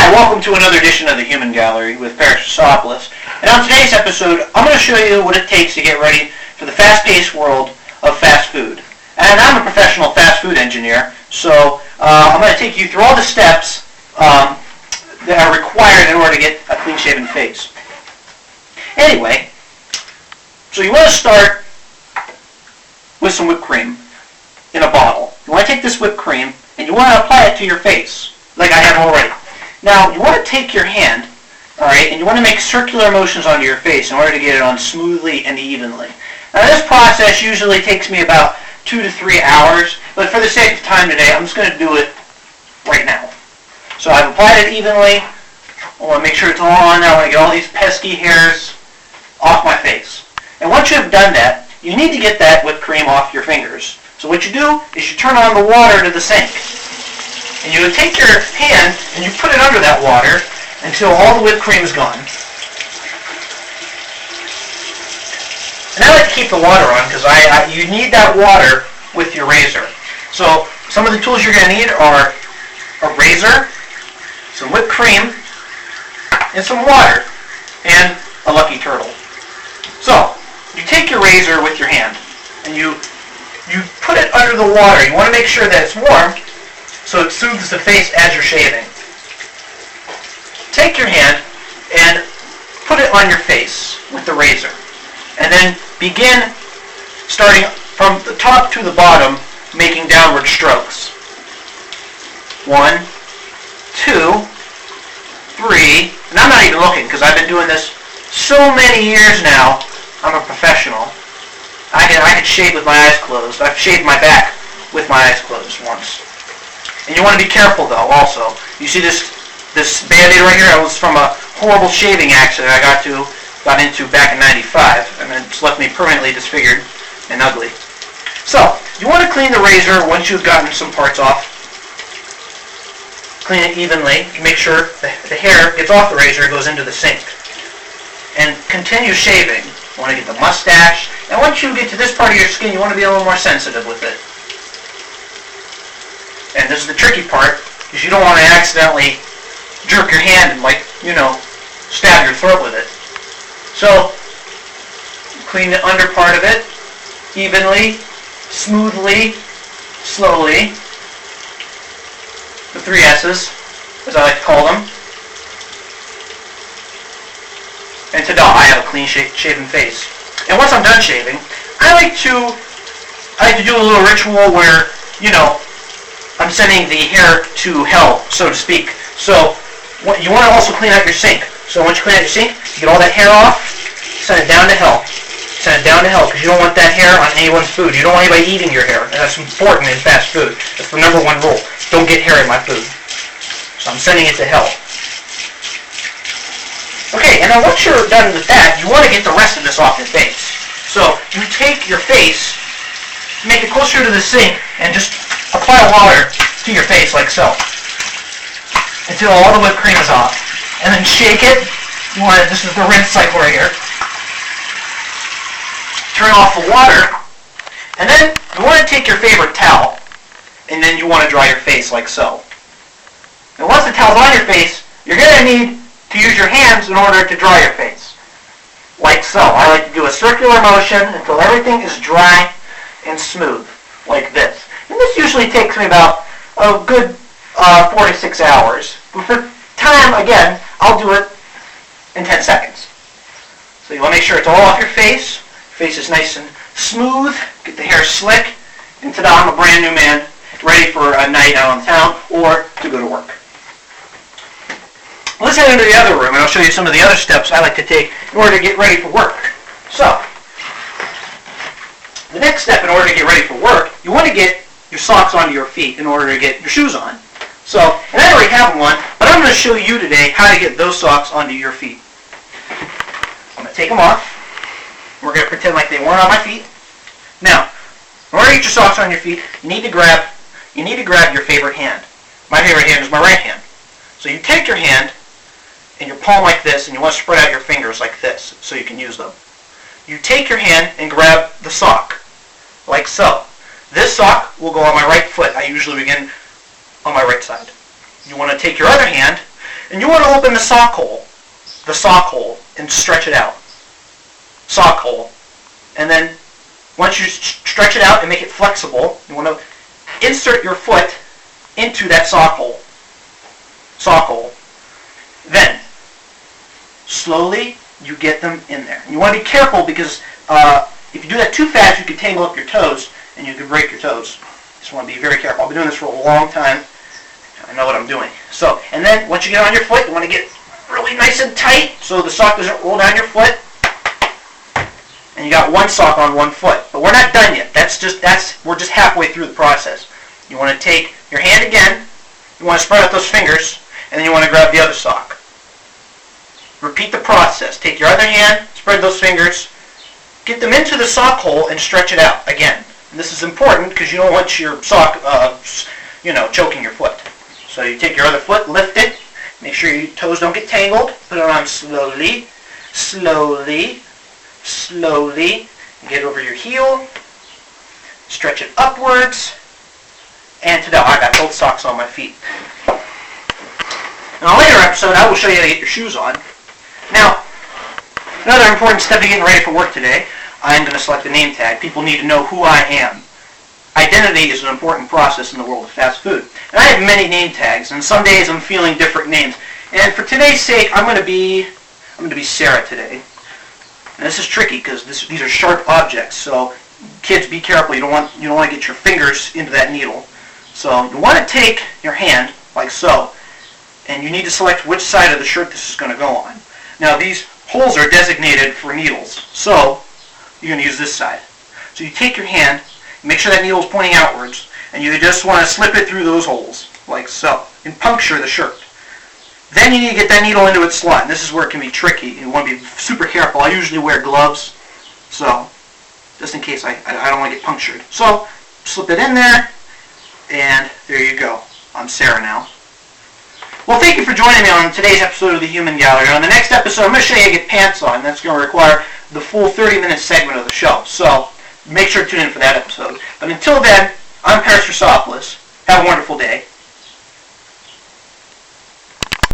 Hi, welcome to another edition of the Human Gallery with Paris Chrisopoulos. And on today's episode, I'm going to show you what it takes to get ready for the fast-paced world of fast food. And I'm a professional fast food engineer, so I'm going to take you through all the steps that are required in order to get a clean-shaven face. Anyway, so you want to start with some whipped cream in a bottle. You want to take this whipped cream and you want to apply it to your face, like I have already. Now, you want to take your hand, alright, and you want to make circular motions onto your face in order to get it on smoothly and evenly. Now, this process usually takes me about 2 to 3 hours, but for the sake of time today, I'm just going to do it right now. So I've applied it evenly. I want to make sure it's all on there. I want to get all these pesky hairs off my face. And once you have done that, you need to get that whipped cream off your fingers. So what you do is you turn on the water to the sink. And you take your hand and you put it under that water until all the whipped cream is gone. And I like to keep the water on because you need that water with your razor. So some of the tools you're going to need are a razor, some whipped cream, and some water, and a lucky turtle. So you take your razor with your hand and you put it under the water. You want to make sure that it's warm so it soothes the face as you're shaving. Take your hand and put it on your face with the razor. And then begin starting from the top to the bottom, making downward strokes. 1, 2, 3, and I'm not even looking because I've been doing this so many years now. I'm a professional. I can shave with my eyes closed. I've shaved my back with my eyes closed once. And you want to be careful though also. You see this Band-Aid right here? It was from a horrible shaving accident I got into back in '95, and it's left me permanently disfigured and ugly. So, you want to clean the razor once you've gotten some parts off. Clean it evenly. Make sure the hair gets off the razor and goes into the sink. And continue shaving. You want to get the mustache. And once you get to this part of your skin, you want to be a little more sensitive with it. And this is the tricky part, because you don't want to accidentally jerk your hand and, stab your throat with it. So, clean the under part of it evenly, smoothly, slowly. The 3 S's, as I like to call them. And ta-da, I have a clean shaven face. And once I'm done shaving, I like to do a little ritual where, I'm sending the hair to hell, so to speak. So you want to also clean out your sink. So once you clean out your sink, you get all that hair off, send it down to hell. Send it down to hell because you don't want that hair on anyone's food. You don't want anybody eating your hair. And that's important in fast food. That's the #1 rule. Don't get hair in my food. So I'm sending it to hell. Okay, and then once you're done with that, you want to get the rest of this off your face. So you take your face, make it closer to the sink, and just apply water to your face like so until all the whipped cream is off. And then shake it. This is the rinse cycle right here. Turn off the water. And then you want to take your favorite towel and then you want to dry your face like so. And once the towel's on your face, you're going to need to use your hands in order to dry your face. Like so. I like to do a circular motion until everything is dry and smooth. Like this. And this usually takes me about a good 4 to 6 hours. But for time, again, I'll do it in 10 seconds. So you want to make sure it's all off your face. Your face is nice and smooth. Get the hair slick. And ta-da, I'm a brand new man, ready for a night out on town or to go to work. Let's head into the other room and I'll show you some of the other steps I like to take in order to get ready for work. So, the next step in order to get ready for work, you want to get your socks onto your feet in order to get your shoes on. So, and I already have one, but I'm going to show you today how to get those socks onto your feet. I'm going to take them off. We're going to pretend like they weren't on my feet. Now, in order to get your socks on your feet, you need to grab your favorite hand. My favorite hand is my right hand. So you take your hand and your palm like this, and you want to spread out your fingers like this so you can use them. You take your hand and grab the sock, like so. This sock will go on my right foot. I usually begin on my right side. You want to take your other hand, And you want to open the sock hole, and stretch it out. Sock hole. And then once you stretch it out and make it flexible, you want to insert your foot into that sock hole. Then, slowly, you get them in there. And you want to be careful because if you do that too fast, you could tangle up your toes and you could break your toes. Just want to be very careful. I've been doing this for a long time. I know what I'm doing. So, and then once you get on your foot, you want to get really nice and tight so the sock doesn't roll down your foot. And you got one sock on one foot. But we're not done yet. We're just halfway through the process. You want to take your hand again, you want to spread out those fingers, and then you want to grab the other sock. Repeat the process. Take your other hand, spread those fingers, get them into the sock hole, and stretch it out again. And this is important because you don't want your sock, choking your foot. So you take your other foot, lift it, make sure your toes don't get tangled, put it on slowly, get over your heel, stretch it upwards, and ta-da, I got both socks on my feet. In a later episode, I will show you how to get your shoes on. Now, another important step in getting ready for work today, I'm going to select a name tag. People need to know who I am. Identity is an important process in the world of fast food. And I have many name tags, and some days I'm feeling different names. And for today's sake, I'm going to be Sarah today. And this is tricky because these are sharp objects, so kids, be careful. You don't want to get your fingers into that needle. So you want to take your hand like so, and you need to select which side of the shirt this is going to go on. Now these holes are designated for needles, so you're going to use this side. So you take your hand, make sure that needle is pointing outwards, and you just want to slip it through those holes, like so, and puncture the shirt. Then you need to get that needle into its slot, and this is where it can be tricky. You want to be super careful. I usually wear gloves, so just in case I don't want to get punctured. So slip it in there, and there you go. I'm Sarah now. Well, thank you for joining me on today's episode of the Human Gallery. On the next episode, I'm going to show you how to get pants on. That's going to require the full 30-minute segment of the show. So make sure to tune in for that episode. But until then, I'm Paris Chrisopoulos. Have a wonderful day.